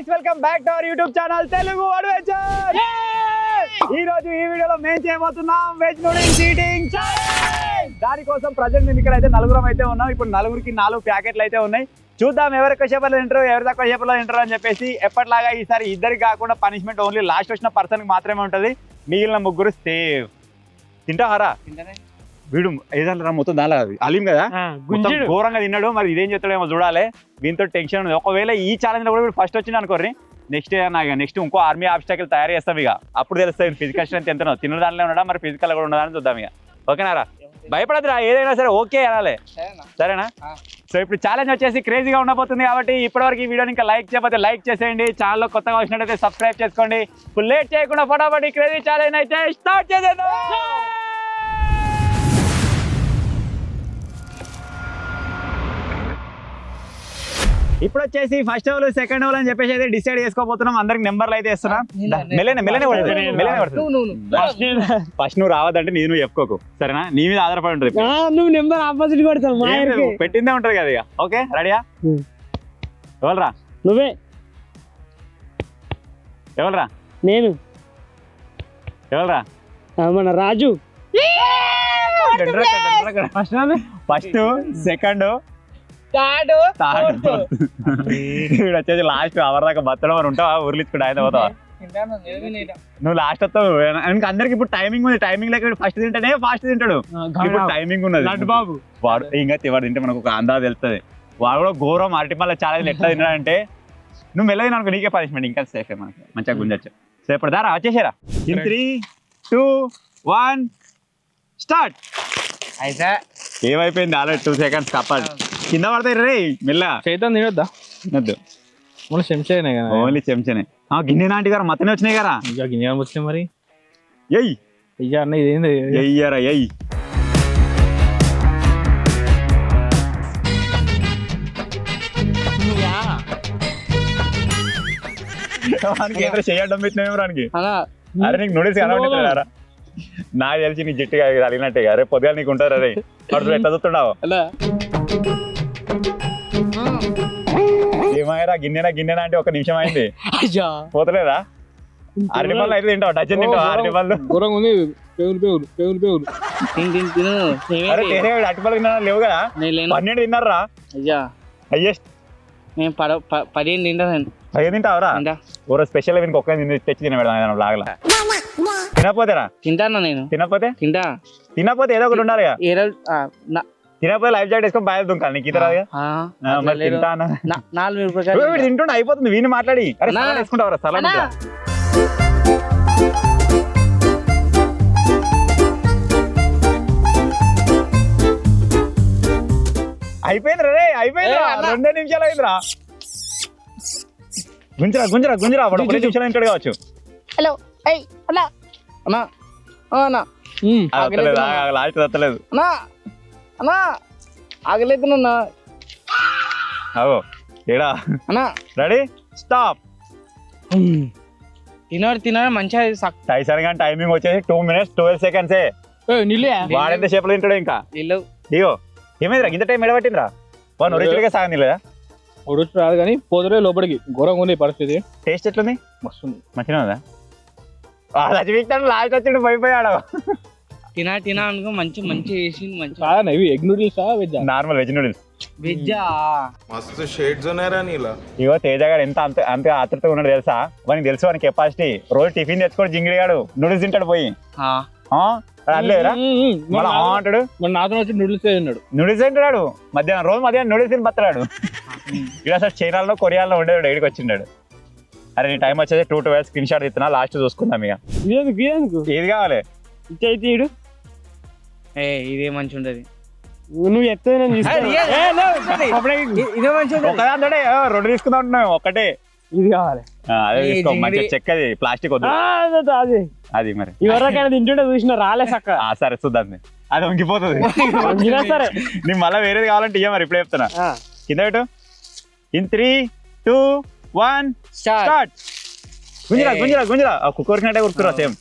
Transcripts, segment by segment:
Guys welcome back to our YouTube channel Telugu adventure. ఈ రోజు ఈ వీడియోలో మేము చేయబోతున్నాం వెజ్ నూడిల్స్ ఈటింగ్ ఛాలెంజ్. దానికోసం ప్రజెంట్ నేను ఇక్కడ అయితే నలుగురం అయితే ఉన్నాం. ఇప్పుడు నలుగురికి 4 ప్యాకెట్లు అయితే ఉన్నాయి. చూద్దాం ఎవరు ఎక్కువ చేపలు తింటారు, ఎవరు తక్కువ చేపలు తింటారు అని చెప్పేసి. ఎప్పటిలాగా ఈసారి ఇద్దరికి కాకుండా పనిష్మెంట్ ఓన్లీ లాస్ట్ వచ్చిన పర్సన్కి మాత్రమే ఉంటుంది. మిగిలిన ముగ్గురు సేవ్. తింటాహారా వీడు ఏదంటారా మొత్తం దాని అలీం కదా ఘోరంగా తిన్నాడు. మరి ఇదేం చెప్తాడేమో చూడాలి. దీంతో టెన్షన్ ఉంది. ఒకవేళ ఈ ఛాలెంజ్ లో కూడా వీడు ఫస్ట్ వచ్చింది అనుకోర్రి, నెక్స్ట్ ఇంకో ఆర్మీ ఆబ్స్టాకిల్ తయారు చేస్తాం. ఇక అప్పుడు తెలుస్తుంది ఫిజికల్ స్ట్రెంత్ ఎంతనో. తిన్న దానిలో ఉండడా మరి ఫిజికల్ కూడా ఉండదని చూద్దాం. ఇక ఓకేనారా? భయపడదురా, ఏదైనా సరే ఓకే అనాలి. సరేనా? సో ఇప్పుడు ఛాలెంజ్ వచ్చేసి క్రేజీగా ఉండబోతుంది. కాబట్టి ఇప్పటివరకు ఈ వీడియోని ఇంకా లైక్ చేయకపోతే లైక్ చేసేయండి. ఛానల్లో కొత్తగా వచ్చినట్టయితే సబ్స్క్రైబ్ చేసుకోండి. ఇప్పుడు లేట్ చేయకుండా ఫటాఫట్ క్రేజీ ఛాలెంజ్ అయితే స్టార్ట్ చేసేద్దాం. ఇప్పుడు వచ్చేసి ఫస్ట్ ఓవర్ సెకండ్ ఓవర్ అని చెప్పేసి అయితే డిసైడ్ చేసుకోబోతున్నాం. అందరికి నెంబర్లు అయితే ఇస్తున్నా. ఫస్ట్ నువ్వు రావద్దంటే నేను చెప్పుకోకు, సరేనా? నీ మీద ఆధారపడి ఉంటుంది. నువ్వు నెంబర్ ఆపోజిట్ కొడతావు, పెట్టిందే ఉంటది కదా. ఇక ఓకే, రెడీయా? ఎవరురా? నువ్వే. ఎవరురా? నేను. ఎవరురా? మన రాజు. ఫస్ట్ సెకండ్ వచ్చేసి లాస్ట్ అవర్ దాకా బతడం అని ఉంటావా? ఊర్లిచ్చుకుంటా ఆయన పోతావా? నువ్వు లాస్ట్ వస్తావు. అందరికి ఇప్పుడు టైమింగ్ ఉంది. టైమింగ్ లేక ఫస్ట్ తింటానే ఫాస్ట్ తింటాడు. ఇప్పుడు టైమింగ్ ఉన్నది బాబు. వాడు ఇంకా వాడు తింటే మనకు ఒక అందాజు తెలుస్తుంది. వాడు కూడా ఘోరం అరటిమల్ల ఛాలెంజ్ ఎట్లా తిన్నాడంటే, నువ్వు మెల్లగా అనుకో నీకే పనిష్మెంట్. ఇంకా సేఫ్ మనకి మంచిగా గుంజచ్చు. సో ఇప్పుడు దారా వచ్చేసారా? 3, 2, 1 స్టార్ట్. అయితే ఏమైపోయింది? Already 2 seconds కప్పాలి. కింద పడతాయి రే మెల్ల. చైతన్ తినొద్దా? తినొద్దు. ఓన్లీ చెంచానే కదా. ఓన్లీ చెంచానే. గిన్నె నాంటి గారు మొత్తనే వచ్చినాయి కదా. ఇంకా గిన్నె వచ్చినాయి మరి. ఎయ్ అయ్యా అన్న ఇదేంది? ఎయ్యారా ఎయ్. చేయడం పెట్టినా రానికి. అరే నీకు నూడిల్స్ కనబడుతున్నారా? నాకు తెలిసి నీ జట్టుగా అలిగినట్టే. అరే పొద్దుగా నీకు ఉంటారు. అరే పడుతుంది ఎట్లా చూస్తున్నావు? ఏమైనా గిన్నెనా అంటే 1 నిమిషం అయింది. పోతలేదా? అరటి పళ్ళు అయితే తింటావు? డజన్ తింటావు అరటి పళ్ళు? అరటి పళ్ళు తిన్నా లేవు కదా? 12 తిన్నారా? హైయెస్ట్ 15 తింటాను. 15 తింటావరా? ఓరో స్పెషల్ వీనికి ఒక్క తెచ్చి తిన పెడదాం లాగలా. తినపోతేరా? తింటాను నేను. తినపోతే ఏదో ఒకటి ఉండాలి. తినపోతే లైఫ్ జాకెట్ వేసుకొని బయట దుంకాలి. నీకు ఇతరాగా తింటుండే అయిపోతుంది. వీని మాట్లాడి వేసుకుంటావరా? సలాం అయిపోయింది రే, అయిపోయింది. 2 నిమిషాలు అయిందిరా. గుంజరా గుంజరా గుంజరా. 2 నిమిషాలు ఇంటాడు కావచ్చు. హలో అన్నా అన్నా అన్నా లాస్ట్ వస్తలేదు అన్నా. ఆగలేదున్నా. అవో ఏడా అన్నా. Ready stop. తినడు మంచిగా సరిగా టైమింగ్ వచ్చేసి 2 minutes 12 seconds. వాడెంత షేపులో తింటాడు ఇంకా. ఇగో ఏమైందిరా ఇంత టైం ఎడబట్టిందిరా? వాడు ఒరిజినల్గా సాగని లేదా? ఉడుచు రాదు కానీ పోదరే లోపలికి ఘోరంగా ఉంది పరిస్థితి. టేస్ట్ ఎట్లుంది? మస్తుంది. మంచిగా ఉందా? లాస్ట్ వచ్చిండు పోయిపోయాడు. తినా అనుకో మంచి వేసింది. మంచి egg noodles normal veg noodles. వెజ్జా మస్తు షేడ్స్ ఉన్నారా నీలా. ఇగో తేజ గారు ఎంత అంత ఆతృతగా ఉన్నాడు తెలుసా? వానికి తెలుసు వానికి కెపాసిటీ. రోజు టిఫిన్ తెచ్చుకోడు జింగిడిగాడు. నూడిల్స్ తింటాడు పోయి. అనలేదురా అంటాడు. నాతో వచ్చి నూడిల్స్ తిన్నాడు. నూడిల్స్ తింటాడు మధ్యాహ్నం నూడిల్స్ తిని బతాడు. ఇక్కడ అసలు చైనాలో కొరియాలో ఉండేవాడు. ఎడికి వచ్చిండాడు. అరే నీ టైం వచ్చేసి 2-12 స్క్రీన్ షాట్ ఇస్తున్నా. లాస్ట్ చూసుకుందాం. ఇక ఏది కావాలి? ఇచ్చేడు. ఇదే మంచి ఉంటది. నువ్వు ఎత్తే 2 తీసుకుందా ఉంటున్నావు. ఒక్కటే ఇది కావాలి. అదే తీసుకో. మంచిగా చెక్కది ప్లాస్టిక్ వద్దు. అది మరి ఎవరికైనా తింటుంటే చూసిన రాలే సక్క. సరే చూద్దాం. అది వంగిపోతుంది. సరే నీకు మళ్ళీ వేరేది కావాలంటే ఇయ్య. మరి ఇప్పుడే చెప్తున్నా. కింద పెట్టు. In 3, 2, 1 start. గుంజరా గుంజరా గుంజరా. కుక్కరినట్టే కురుకురా సేమ్.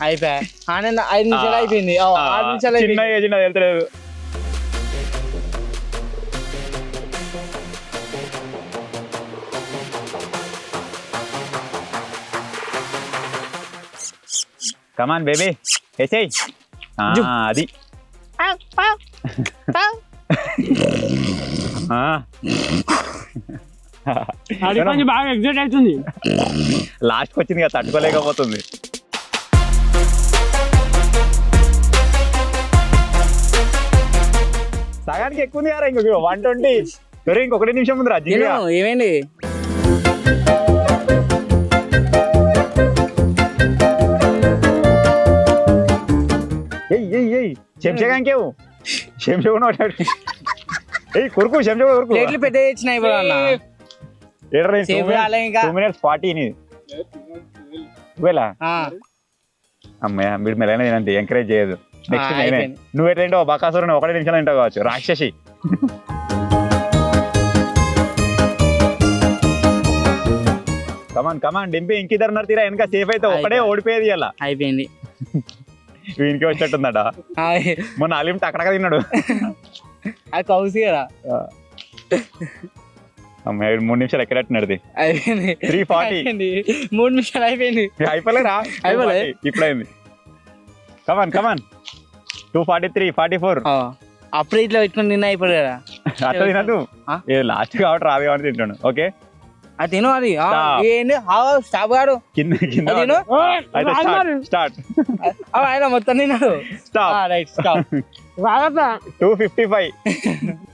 అయిపోయా 5 నిమిషాలు అయిపోయింది. 6 నిమిషాలు చిన్న ఏజ్ వెళ్తలేదు. కమాన్ బేబీ వేసేయ్ అది బాగా ఎగ్జైట్ అవుతుంది. లాస్ట్కి వచ్చింది కదా తట్టుకోలేకపోతుంది. సగానికి ఎక్కువ ఉంది కదా ఇంకొక 120. సరే ఇంకొకటి నిమిషం ఉంది రాజు. ఏమైంది? చెంచగా ఇంకేవు చెంచగా కొరుకు చెంచగా కొరుకు ప్లేట్లు పెద్ద ఇచ్చినాయి 2 minutes 40 అమ్మయ్య మీరు మెలైనా తినండి ఎంకరేజ్ చేయదు. నెక్స్ట్ నేనే. నువ్వు ఎట్లా తింటావు బకాసురు 1 నిమిషాలు తింటావు కావచ్చు రాక్షసి. కమాన్ కమాన్ డింపి ఇంకిద్దరు ఉన్నారు తీరా వెనక సేఫ్ అయితే ఒకటే ఓడిపోయేది అలా అయిపోయింది. వీనికి వచ్చేట్టుందట. మొన్న అలీం టక్కడక తిన్నాడు. అది కౌసి కదా. అమ్మాయి 3 నిమిషాలు ఎక్కడట్టున్నాడు. అయిపోయింది 340. 3 నిమిషాలు అయిపోయింది. అయిపోలేరా? అయిపోలే ఇప్పుడైంది. కమాన్ కమాన్ 243 44. అప్పుడు ఇట్లా పెట్టుకుని నిన్న అయిపోయి కదా. అట్లా తినదు లాస్ట్ కాబట్టి రాదు కాబట్టి తింటాను. ఓకే అది తిను. అది ఏంటి స్టాప్ గాడు కింద కింద స్టార్ట్ ఆయన మొత్తం తిన్నాడు. Right stop 255.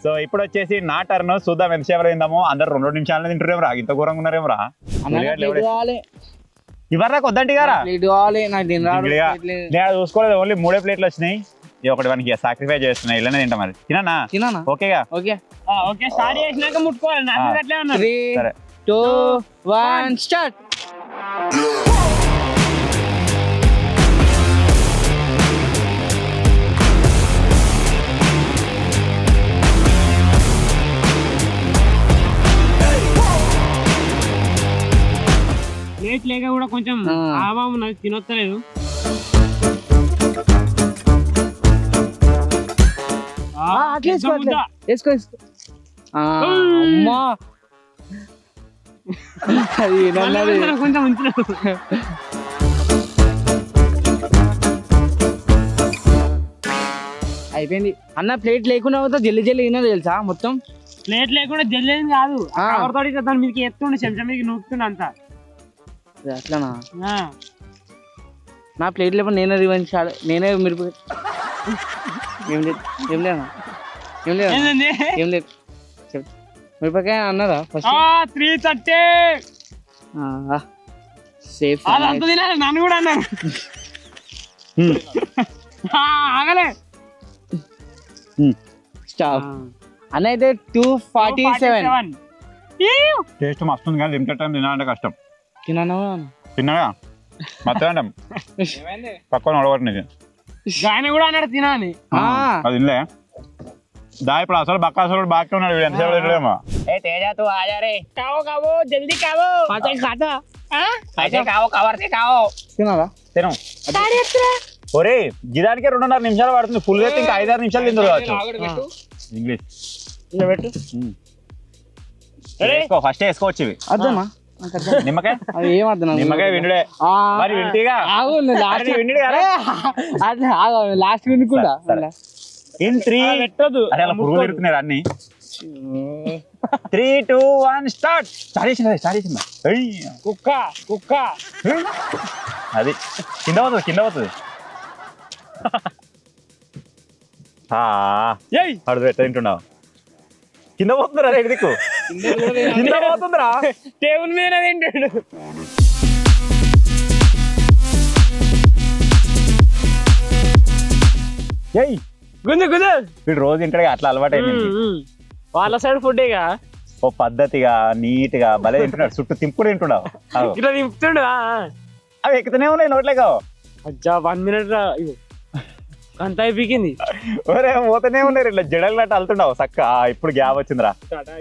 సో ఇప్పుడు వచ్చేసి నా టర్న్. చూద్దాం ఎంతసేపు అయిందామో. అందరు 2 నిమిషాలు తింటారేమో రా. ఇంత ఘోరంగా ఉన్నారేమో రా. ఇవరకు వద్దంటి గారా నేను చూసుకోలేదు. ఓన్లీ 3 ప్లేట్లు వచ్చినాయి. ఇది ఒకటి మనకి సాక్రిఫైస్ చేస్తున్నాయి. ఇలానే తింటా మరి. తినా ఓకేగా? ఓకే స్టార్ట్ చేసినాక ముట్టుకోవాలి. 3 2 1 స్టార్ట్. ప్లేట్ లేక కూడా కొంచెం ఆవాము నాకు తినొత్తలేదు. అమ్మా కొంచెం అయిపోయింది అన్న. ప్లేట్ లేకుండా జల్లి జల్లి అయినా తెలుసా మొత్తం. ప్లేట్ లేకుండా జల్లి కాదు తోటి దాని మీదకి ఎత్తుండే చెంచా మీదకి నూకుతుండే అంతా. అట్లానా? నా ప్లేట్ లేకుండా నేనే రివెంజ్ నేనే మిరప ఏం లేదు ఏం లేదు ఏం లేదు ఏం లేదు మిరపకాయ అన్నదా ఫస్ట్ 330 సేఫ్. నన్ను కూడా అన్నారు ఆగలే. స్టాప్ అన్న. అయితే 247. టేస్ట్ మస్తుంది కానీ లిమిటెడ్ టైం తినాలంటే కష్టం. తిన్నాగా మర్చిపోయాం పక్కన ఒడగొట్టినది. ఆయన కూడా అన్నాడు తినాలి. అది తినలే దా. ఇప్పుడు అసలు బక్కాసులు కూడా బాగా ఉన్నాడు. ఎంతసేపు తినలేమో. జల్దీ కావో తినాలా? తినం. ఒరే గిదానికే 2.5 నిమిషాలు పడుతుంది. ఫుల్ అయితే ఇంకా 5-6 నిమిషాలు తిందు కావచ్చు. ఇంగ్లీష్ పెట్టు ఫస్ట్ వేసుకోవచ్చు ఇవి. అర్థమా? నిమ్మకాయ ఏమర్థం? నిమ్మకాయ విండుడే మరి వింటిగా లాస్ట్ వినుకుండా ఇన్ 3 అరే అలా పురుగులు తిరుగుతున్నారు అన్ని. 3 2 1 స్టార్ట్. స్టార్ట్ చేసిందా కుక్క కుక్క అది కింద పోతుంది. అడు ఎట్లా తింటున్నావు? కింద పోతుందిరా రేటు దిక్కు. కింద పోతుందిరా టేబుల్ మీద తింటాడు. వీడు రోజు తింటాడు అట్లా అలవాటు అయింది. వాళ్ళ సైడ్ ఫుడ్ ఓ పద్ధతిగా నీట్ గా భలే తింటున్నాడు. చుట్టూ తింపుడు తింటున్నావు. ఇట్లా తింపుతుండు. అవి ఎక్కుతూనే ఉన్నాయి నోట్లేగా. 1 minute అంత అయిపోయింది. ఒరే పోతూనే ఉన్నారు ఇట్లా జడలు అల్తుండవు చక్క. ఇప్పుడు గ్యాప్ వచ్చిందిరా.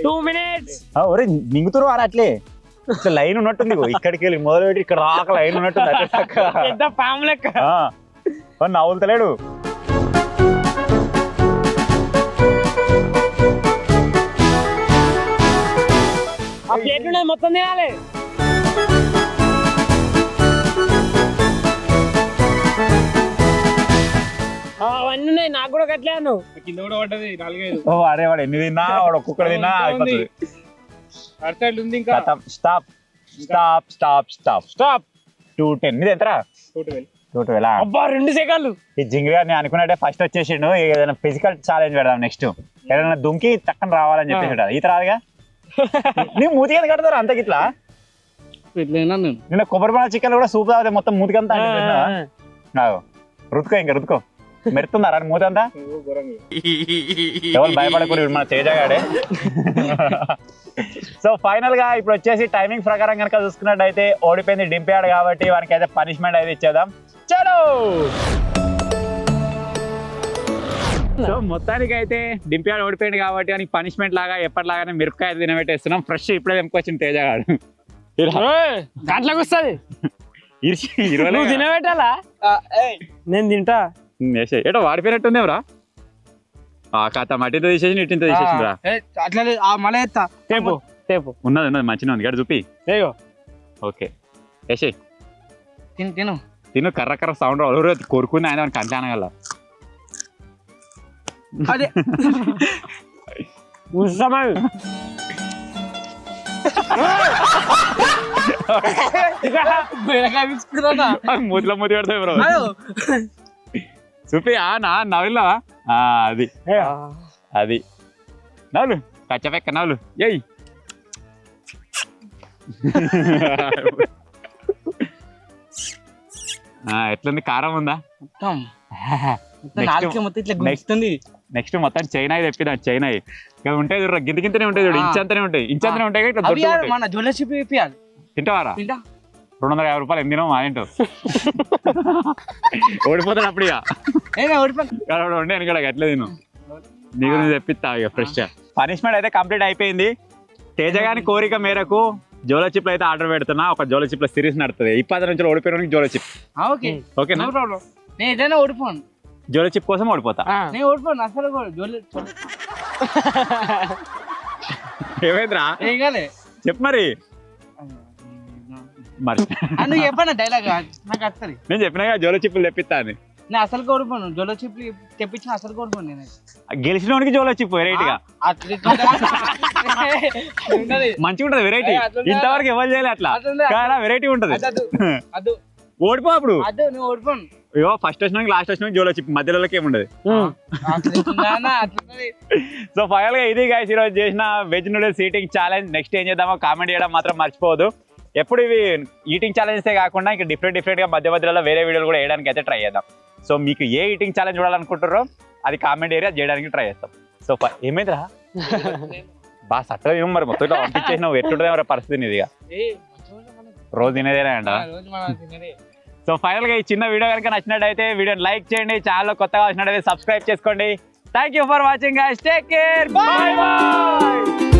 2 minutes. ఒరే మింగుతురు వారు అట్లే ఇట్లా లైన్ ఉన్నట్టుంది. ఇక్కడికి వెళ్ళి మొదలు పెట్టి ఇక్కడ రాక లైన్ ఉన్నట్టుంది. అట్లా చక్క నవ్వులుతలేడు. మొత్తం తినాలి. అవన్నీ ఉన్నాయి నాకు కూడా కట్టలేను. కింద కూడా పడ్డది 4-5. ఓ అరే వాడు ఎన్ని తిన్నా వాడు ఒక్కొక్కటి తిన్నా అయిపోతుంది. అటు సైడ్ ఉంది ఇంకా. Stop stop stop stop stop. 210 ఇది ఎంతరా? 212. అబ్బా 2 సెకండ్లు. ఈ జింగిరి గారిని అనుకున్నట్టే ఫస్ట్ వచ్చేసిండు. ఏదైనా ఫిజికల్ ఛాలెంజ్ పెడదాం నెక్స్ట్. ఏదైనా దుంకి టక్కన రావాలని చెప్పేసి ఈత రాదుగా. నీ మూతికి ఎంత కడతారు అంత గిట్లా? ఇట్లైనా నేను నిన్న కొబ్బరి బొండ చికెన్ కూడా సూప్ తాగితే మొత్తం మూతికంతా రుతుకో ఇంకా రుతుకో మెరుతుందా మూతంతా. ఎవరు భయపడకూడదు మన తేజగాడే. సో ఫైనల్ గా ఇప్పుడు వచ్చేసి టైమింగ్ ప్రకారం కనుక చూసుకున్నట్టయితే ఓడిపోయింది డింపాడు కాబట్టి వానికి అయితే పనిష్మెంట్ అయితే ఇచ్చేద్దాం. చలో. సో మొత్తానికి అయితే డింపాడు ఓడిపోయింది కాబట్టి వానికి పనిష్మెంట్ లాగా ఎప్పటిలాగానే మిరపకాయ అయితే తినబెట్టేస్తున్నాం. ఫ్రెష్ ఇప్పుడే తెంపుకొచ్చింది తేజగాడు. గంటలకు వస్తుంది. ఇరిచి 20 నువ్వు తినబెట్టాలా? నేను తింటా. ఏటో వాడిపోయినట్టుందేవరా కాత మట్టితో తీసేసి ఇట్టింతో తీసేసిందిరా. అట్లా మళ్ళీ ఎత్తా. టేపు టేపు ఉన్నది ఉన్నది మంచిగా ఉంది గడ చూపి. ఏగో ఓకే వేసే తిను తిను కర్ర కర్ర సౌండ్ కొరుకుని ఆయన కంటే అనగల. అదే ఉత్సవం. మూతిలో మూతి పెడతాయి బ్రో. చూపి నవ్వులా అది అది నవ్వులు కచ్చపెక్క నవ్వులు. ఏయ్ ఎట్లుంది? కారం ఉందా? నెక్స్ట్ మొత్తం చైనా తెప్పినా. చైనా ఉంటాయి చూడ గింత గింతనే ఉంటాయి చూడు. ఇంచంతనే ఉంటాయి ఇంచంతనే ఉంటాయి. తింటావారా? 250 రూపాయలు ఎన్ని తినవు మా ఏంటో. ఓడిపోతాడు అప్పుడు ఇక ఉండే వెనకడ ఎట్లా తిను నీ గురించి తెప్పిస్తా ఇక ఫ్రెష్. పనిష్మెంట్ అయితే కంప్లీట్ అయిపోయింది. తేజ గారి కోరిక మేరకు జోలో చిప్లు అయితే ఆర్డర్ పెడుతున్నా. ఒక జోలో చిప్ల సిరీస్ నడుతుంది. 10 నుంచి ఓడిపోయిన జోలో చిప్. ఓకేనా? నేను ఏదైనా ఓడిపోను. జోలో చిప్ కోసం ఓడిపోతా. నేను ఓడిపోను అసలు. ఏమైందిరా? ఏం కాలే చెప్పు మరి. మరి నువ్వు చెప్పన్నా డైలాగ్ నాకు వస్తుంది. నేను చెప్పినా జోలో చిప్పులు తెప్పిస్తా అని. నేను అసలు కోడిపోను. జోలో చిప్లు తెప్పించిన అసలు కోడిపోను. నేను గెలిచినోడికి జోలో చిప్పు వెరైటీగా మంచిగా ఉంటది. వెరైటీ ఇంతవరకు ఎవరు చేయలే అట్లా. వెరైటీ ఉంటది. ఓడిపో అప్పుడు. నువ్వు ఓడిపోను. అయ్యో ఫస్ట్ వచ్చిన లాస్ట్ వచ్చిన జోలో చిప్ మధ్యలోకి ఏముండదు. సో ఫైనల్ గా ఇది గైస్ ఈరోజు చేసిన veg noodles eating challenge. Next ఏం చేద్దామో కామెంట్ చేయడం మాత్రం మర్చిపోవద్దు. ఎప్పుడు ఇవి ఈటింగ్ ఛాలెంజెసే కాకుండా ఇంకా డిఫరెంట్ గా మధ్య మధ్యలో వేరే వీడియోలు కూడా వేయడానికి అయితే ట్రై చేద్దాం. సో మీకు ఏ ఈటింగ్ ఛాలెంజ్ చూడాలనుకుంటారో అది కామెంట్ ఏరియా చేయడానికి ట్రై చేస్తాం. సో ఏమైందిరా బాగా సట్టగా ఏమో మరి మొత్తం పంపించేసిన ఎట్టుంటది మరి పరిస్థితి ఇదిగా రోజు తినేదేనా అంట. సో ఫైనల్ గా ఈ చిన్న వీడియో కనుక నచ్చినట్టయితే వీడియోని లైక్ చేయండి. ఛానల్ కొత్తగా వచ్చినట్టయితే సబ్స్క్రైబ్ చేసుకోండి. Thank you for watching. Take care. By by.